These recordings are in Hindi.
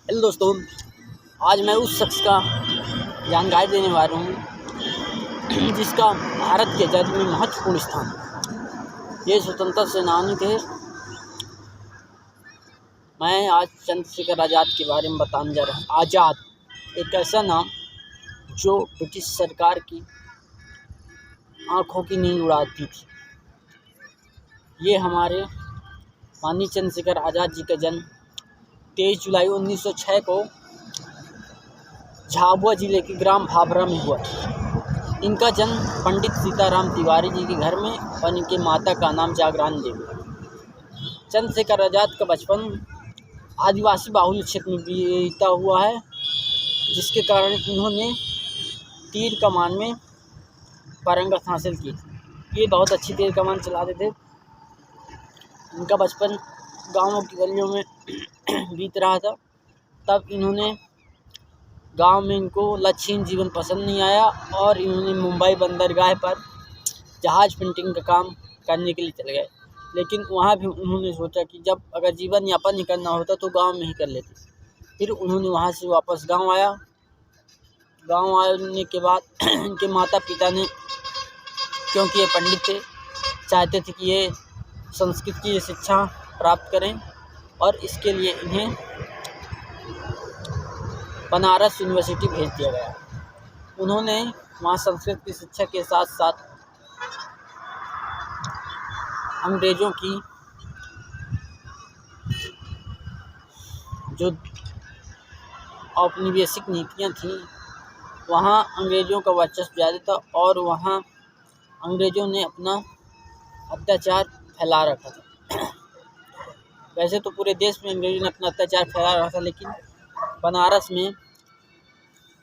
हेलो दोस्तों, आज मैं उस शख्स का जानकारी देने वाला हूँ जिसका भारत के आज़ादी में महत्वपूर्ण स्थान है। ये स्वतंत्रता सेनानी थे। मैं आज चंद्रशेखर आज़ाद के बारे में बताने जा रहा हूँ। आज़ाद एक ऐसा नाम जो ब्रिटिश सरकार की आँखों की नींद उड़ाती थी। ये हमारे माननीय चंद्रशेखर आज़ाद जी का जन्म 23 जुलाई 1906 को झाबुआ जिले के ग्राम भाभरा में हुआ था। इनका जन्म पंडित सीताराम तिवारी जी के घर में और इनके माता का नाम जागरानी देवी। चंद्रशेखर आज़ाद का बचपन आदिवासी बाहुल्य क्षेत्र में बीता हुआ है, जिसके कारण इन्होंने तीर कमान में पारंगत हासिल की थी। ये बहुत अच्छी तीर कमान चलाते थे। इनका बचपन गाँवों की गलियों में बीत रहा था। तब इन्होंने गांव में इनको लक्षहीन जीवन पसंद नहीं आया और इन्होंने मुंबई बंदरगाह पर जहाज़ पेंटिंग का काम करने के लिए चले गए। लेकिन वहाँ भी उन्होंने सोचा कि जब अगर जीवन यापन ही करना होता तो गांव में ही कर लेते। फिर उन्होंने वहाँ से वापस गांव आया। गांव आने के बाद इनके माता पिता ने, क्योंकि ये पंडित थे, चाहते थे कि ये संस्कृत की शिक्षा प्राप्त करें और इसके लिए इन्हें बनारस यूनिवर्सिटी भेज दिया गया। उन्होंने वहाँ संस्कृत की शिक्षा के साथ साथ अंग्रेज़ों की जो औपनिवेशिक नीतियाँ थीं, वहाँ अंग्रेज़ों का वर्चस्व ज़्यादा था और वहाँ अंग्रेज़ों ने अपना अत्याचार फैला रखा था। वैसे तो पूरे देश में अंग्रेज़ों ने अपना अत्याचार फैला रखा था, लेकिन बनारस में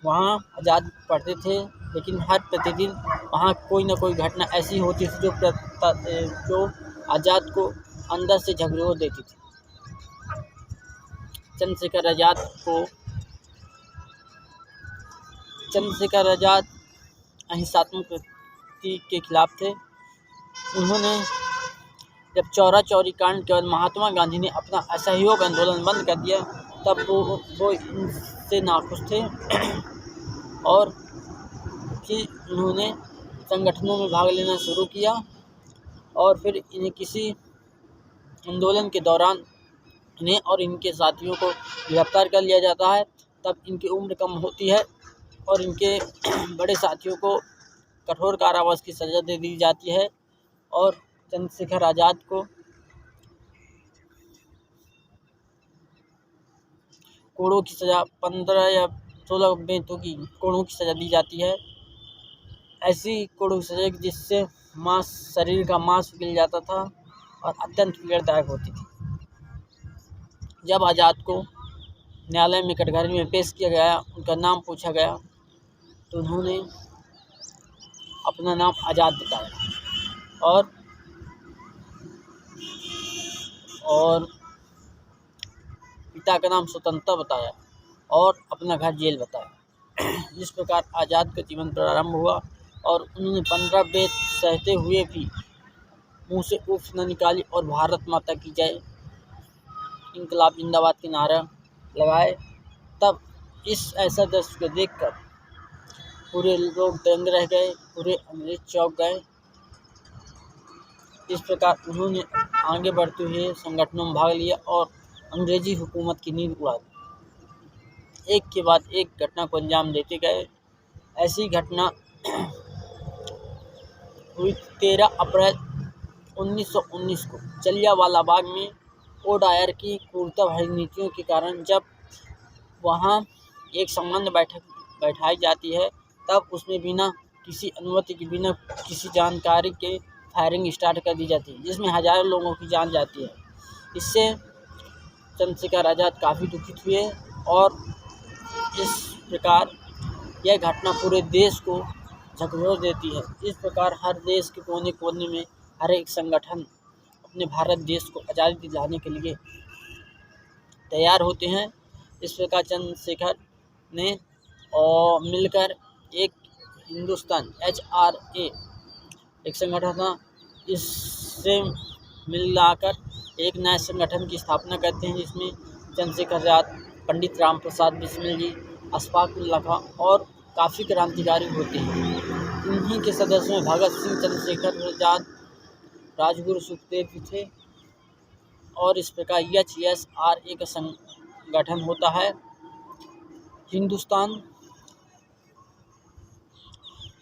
वहाँ आज़ाद पढ़ते थे। लेकिन हर प्रतिदिन वहाँ कोई ना कोई घटना ऐसी होती थी जो आज़ाद को अंदर से झकझोर देती थी। चंद्रशेखर आज़ाद अहिंसात्मक वृत्ति के खिलाफ थे। उन्होंने जब चौरी कांड के बाद महात्मा गांधी ने अपना असहयोग आंदोलन बंद कर दिया, तब वो इनसे नाखुश थे और फिर उन्होंने संगठनों में भाग लेना शुरू किया। और फिर इन्हें किसी आंदोलन के दौरान इन्हें और इनके साथियों को गिरफ्तार कर लिया जाता है। तब इनकी उम्र कम होती है और इनके बड़े साथियों को कठोर कारावास की सज़ा दे दी जाती है और चंद्रशेखर आज़ाद को कोड़ों की सज़ा 15 या 16 बेंतों की कोड़ों की सज़ा दी जाती है। ऐसी कोड़ों की सज़ा जिससे शरीर का मांस पिघल जाता था और अत्यंत पीड़ादायक होती थी। जब आज़ाद को न्यायालय में कटघरे में पेश किया गया, उनका नाम पूछा गया तो उन्होंने अपना नाम आज़ाद बताया और पिता का नाम स्वतंत्रता बताया और अपना घर जेल बताया। इस प्रकार आज़ाद का जीवन प्रारंभ हुआ और उन्होंने 15 बेत सहते हुए भी मुंह से उफ न निकाली और भारत माता की जय, इंकलाब जिंदाबाद के नारा लगाए। तब इस ऐसा दृश्य को देखकर पूरे लोग दंग रह गए, पूरे अंग्रेज चौंक गए। इस प्रकार उन्होंने आगे बढ़ते हुए संगठनों में भाग लिया और अंग्रेजी हुकूमत की नींद उड़ा दी। एक के बाद एक घटना को अंजाम देते गए। ऐसी घटना हुई 13 अप्रैल 1919 को जलियांवाला बाग में ओडायर की क्रूरता भरी नीतियों के कारण जब वहाँ एक सामान्य बैठाई जाती है, तब उसमें बिना किसी अनुमति के, बिना किसी जानकारी के फायरिंग स्टार्ट कर दी जाती है, जिसमें हज़ारों लोगों की जान जाती है। इससे चंद्रशेखर आज़ाद काफ़ी दुखित हुए और इस प्रकार यह घटना पूरे देश को झकझोर देती है। इस प्रकार हर देश के कोने कोने में हर एक संगठन अपने भारत देश को आज़ादी दिलाने के लिए तैयार होते हैं। इस प्रकार चंद्रशेखर ने और मिलकर एक हिंदुस्तान HRA एक संगठन था, इससे मिलाकर एक नए संगठन की स्थापना करते हैं, जिसमें चंद्रशेखर आज़ाद पंडित राम प्रसाद बिस्मिल जी, अशफाक उल्लाह खां और काफ़ी क्रांतिकारी होते हैं। इन्हीं के सदस्यों में भगत सिंह, चंद्रशेखर आज़ाद, राजगुरु सुखदेव भी थे। और इस प्रकार HSRA का संगठन होता है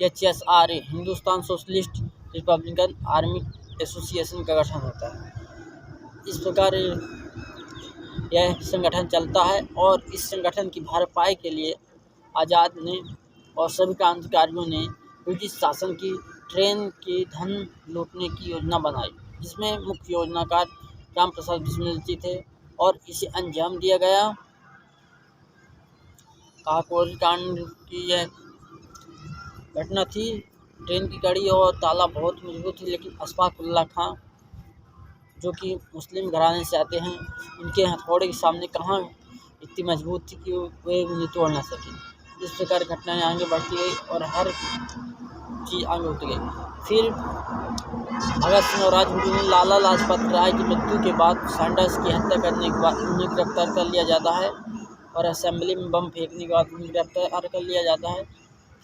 HSRA Hindustan socialist Republican army association का गठन होता है। इस प्रकार यह संगठन चलता है और इस संगठन की भरपाई के लिए आज़ाद ने और सभी क्रांतिकारियों ने ब्रिटिश शासन की ट्रेन की धन लूटने की योजना बनाई, जिसमें मुख्य योजनाकार राम प्रसाद बिस्मिल जी थे और इसे अंजाम दिया गया। काकोरी कांड की यह घटना थी। ट्रेन की कड़ी और ताला बहुत मजबूत थी, लेकिन अशफाक उल्लाह खां जो कि मुस्लिम घराने से आते हैं, उनके हथौड़े के सामने कहाँ इतनी मजबूत थी कि वे उन्हें तोड़ ना सके। इस प्रकार घटनाएं आगे बढ़ती गई और हर चीज़ आगे होती गई। फिर भगत सिंह और राजगुरु ने लाला लाजपत राय की मृत्यु के बाद सैंडर्स की हत्या करने के बाद उन्हें गिरफ्तार कर लिया जाता है और असेंबली में बम फेंकने के बाद उन्हें गिरफ्तार कर लिया जाता है।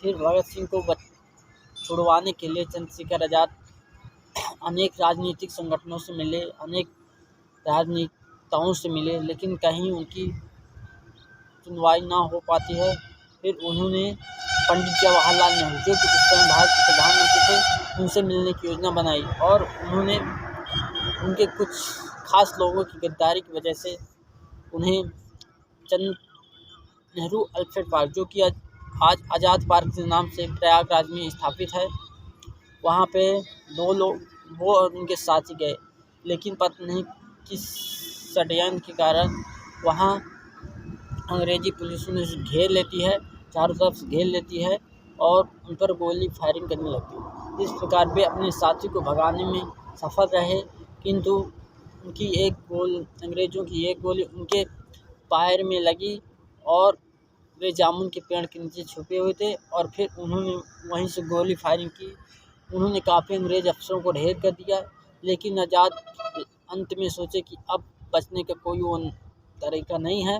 फिर भगत सिंह को छुड़वाने के लिए चंद्रशेखर आज़ाद अनेक राजनीतिक संगठनों से मिले, अनेक राजनेताओं से मिले, लेकिन कहीं उनकी सुनवाई ना हो पाती है। फिर उन्होंने पंडित जवाहरलाल नेहरू, जो कि उस समय भारत के प्रधानमंत्री थे, उनसे मिलने की योजना बनाई और उन्होंने उनके कुछ खास लोगों की गद्दारी की वजह से उन्हें नेहरू अल्फ्रेड पार्क, जो कि आज आज़ाद पार्क के नाम से प्रयागराज में स्थापित है, वहाँ पे 2 लोग वो और उनके साथी गए, लेकिन पता नहीं किस षड्यंत्र के कारण वहाँ अंग्रेजी पुलिस उन्हें घेर लेती है, चारों तरफ से घेर लेती है और उन पर गोली फायरिंग करने लगती है। इस प्रकार वे अपने साथी को भगाने में सफल रहे, किंतु अंग्रेज़ों की एक गोली उनके पैर में लगी और वे जामुन के पेड़ के नीचे छुपे हुए थे और फिर उन्होंने वहीं से गोली फायरिंग की। उन्होंने काफ़ी अंग्रेज़ अफसरों को ढेर कर दिया, लेकिन आज़ाद अंत में सोचे कि अब बचने का कोई वो तरीका नहीं है।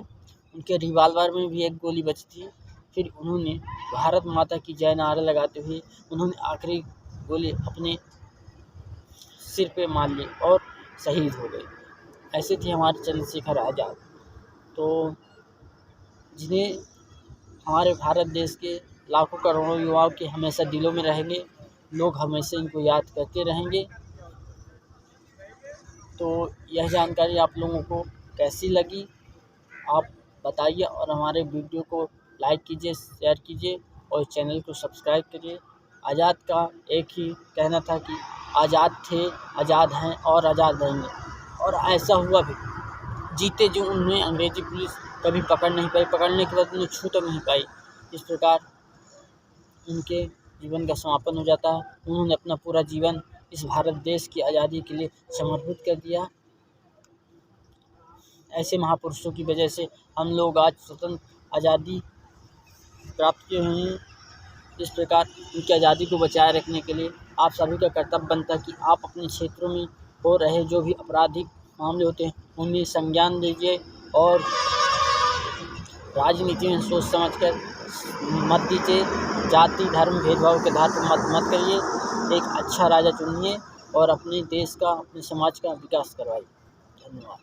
उनके रिवाल्वर में भी एक गोली बची थी। फिर उन्होंने भारत माता की जय नारा लगाते हुए उन्होंने आखिरी गोली अपने सिर पे मार ली और शहीद हो गए। ऐसे थे हमारे चंद्रशेखर आज़ाद, तो जिन्हें हमारे भारत देश के लाखों करोड़ों युवाओं के हमेशा दिलों में रहेंगे। लोग हमेशा इनको याद करते रहेंगे। तो यह जानकारी आप लोगों को कैसी लगी आप बताइए और हमारे वीडियो को लाइक कीजिए, शेयर कीजिए और चैनल को सब्सक्राइब करिए। आज़ाद का एक ही कहना था कि आज़ाद थे, आज़ाद हैं और आज़ाद रहेंगे, और ऐसा हुआ भी। जीते जी उन्हें अंग्रेजी पुलिस कभी पकड़ नहीं पाई, पकड़ने के बाद उन्हें छू तक नहीं पाई। इस प्रकार उनके जीवन का समापन हो जाता है। उन्होंने अपना पूरा जीवन इस भारत देश की आज़ादी के लिए समर्पित कर दिया। ऐसे महापुरुषों की वजह से हम लोग आज स्वतंत्र आज़ादी प्राप्त किए हुए हैं। इस प्रकार उनकी आज़ादी को बचाए रखने के लिए आप सभी का कर्तव्य बनता है कि आप अपने क्षेत्रों में हो रहे जो भी आपराधिक मामले होते हैं उनमें संज्ञान लीजिए और राजनीति में सोच समझकर मत दीजिए। जाति धर्म भेदभाव के आधार पर मत करिए। एक अच्छा राजा चुनिए और अपने देश का, अपने समाज का विकास करवाइए। धन्यवाद।